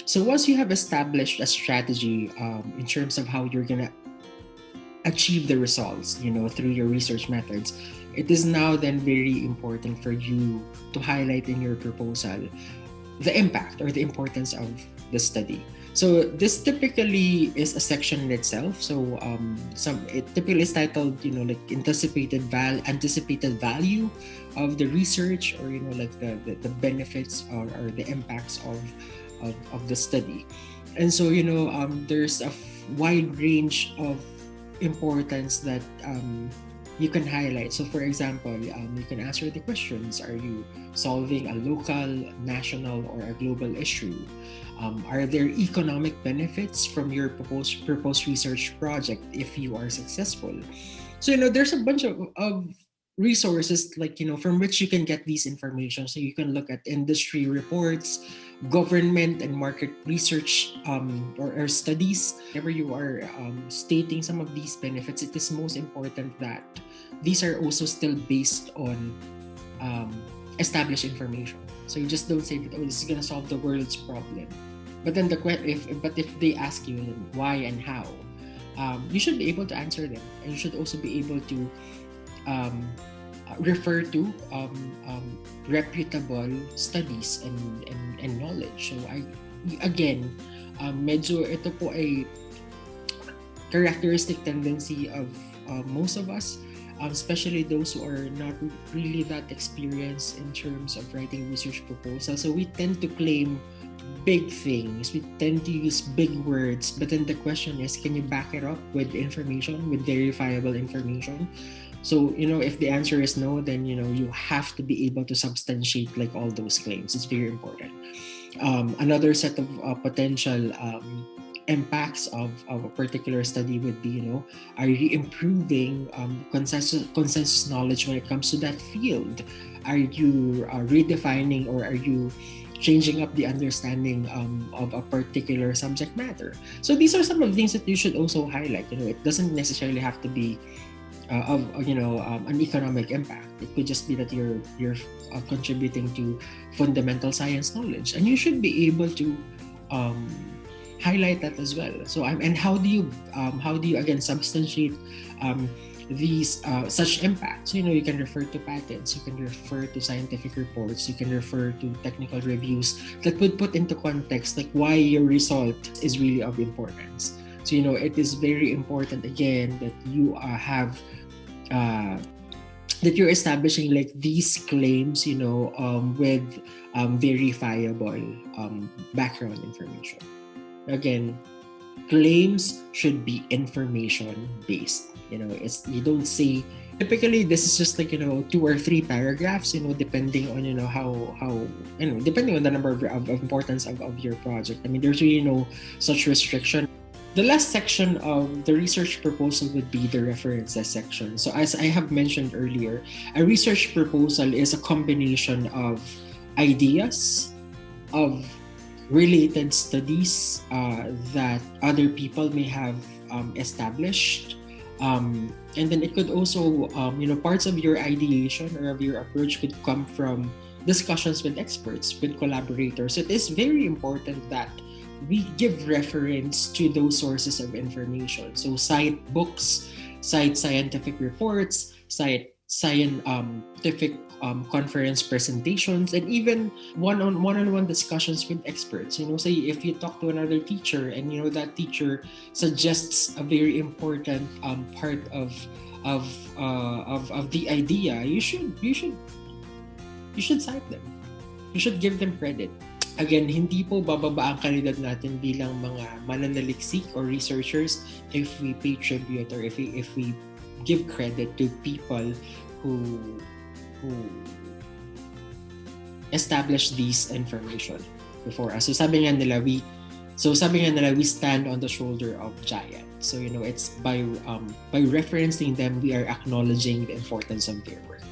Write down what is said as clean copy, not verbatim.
So once you have established a strategy in terms of how you're gonna achieve the results, through your research methods, it is now then very important for you to highlight in your proposal the impact or the importance of the study. So this typically is a section in itself. So it typically is titled, like anticipated value of the research, or like the benefits or the impacts of the study. And so there's a wide range of importance that you can highlight. So for example, you can answer the questions: are you solving a local, national, or a global issue? Are there economic benefits from your proposed research project if you are successful? So there's a bunch of resources, like from which you can get these information. So you can look at industry reports, government and market research, or studies. Whenever you are stating some of these benefits, it is most important that these are also still based on established information. So you just don't say that, this is gonna solve the world's problem. But then if they ask you why and how, you should be able to answer them, and you should also be able to refer to reputable studies and knowledge. So medyo ito po ay characteristic tendency of most of us, especially those who are not really that experienced in terms of writing research proposals. So we tend to claim big things, we tend to use big words, but then the question is, can you back it up with information, with verifiable information? So if the answer is no, then you have to be able to substantiate like all those claims. It's very important. Another set of potential impacts of a particular study would be, are you improving consensus knowledge when it comes to that field? Are you redefining, or are you changing up the understanding of a particular subject matter? So these are some of the things that you should also highlight. It doesn't necessarily have to be an economic impact. It could just be that you're contributing to fundamental science knowledge, and you should be able to highlight that as well. So and how do you again substantiate these such impacts? You can refer to patents, you can refer to scientific reports, you can refer to technical reviews that would put into context like why your result is really of importance. So it is very important again that you have that you're establishing like these claims, with verifiable background information. Again, claims should be information based. You don't say, typically this is just like 2 or 3 paragraphs, depending on how depending on the number of importance of your project. I mean, there's really no such restriction. The last section of the research proposal would be the references section. So as I have mentioned earlier, a research proposal is a combination of ideas, of related studies that other people may have established. And then it could also, parts of your ideation or of your approach could come from discussions with experts, with collaborators. So it is very important that we give reference to those sources of information. So cite books, cite scientific reports, cite scientific conference presentations, and even one-on-one discussions with experts. Say if you talk to another teacher and that teacher suggests a very important part of the idea, you should cite them. You should give them credit. Again, hindi po bababa ang kalidad natin bilang mga mananaliksik or researchers if we pay tribute, or if we give credit to people who established these information before us. So sabi nga nila, we stand on the shoulder of giants. So it's by referencing them, we are acknowledging the importance of their work.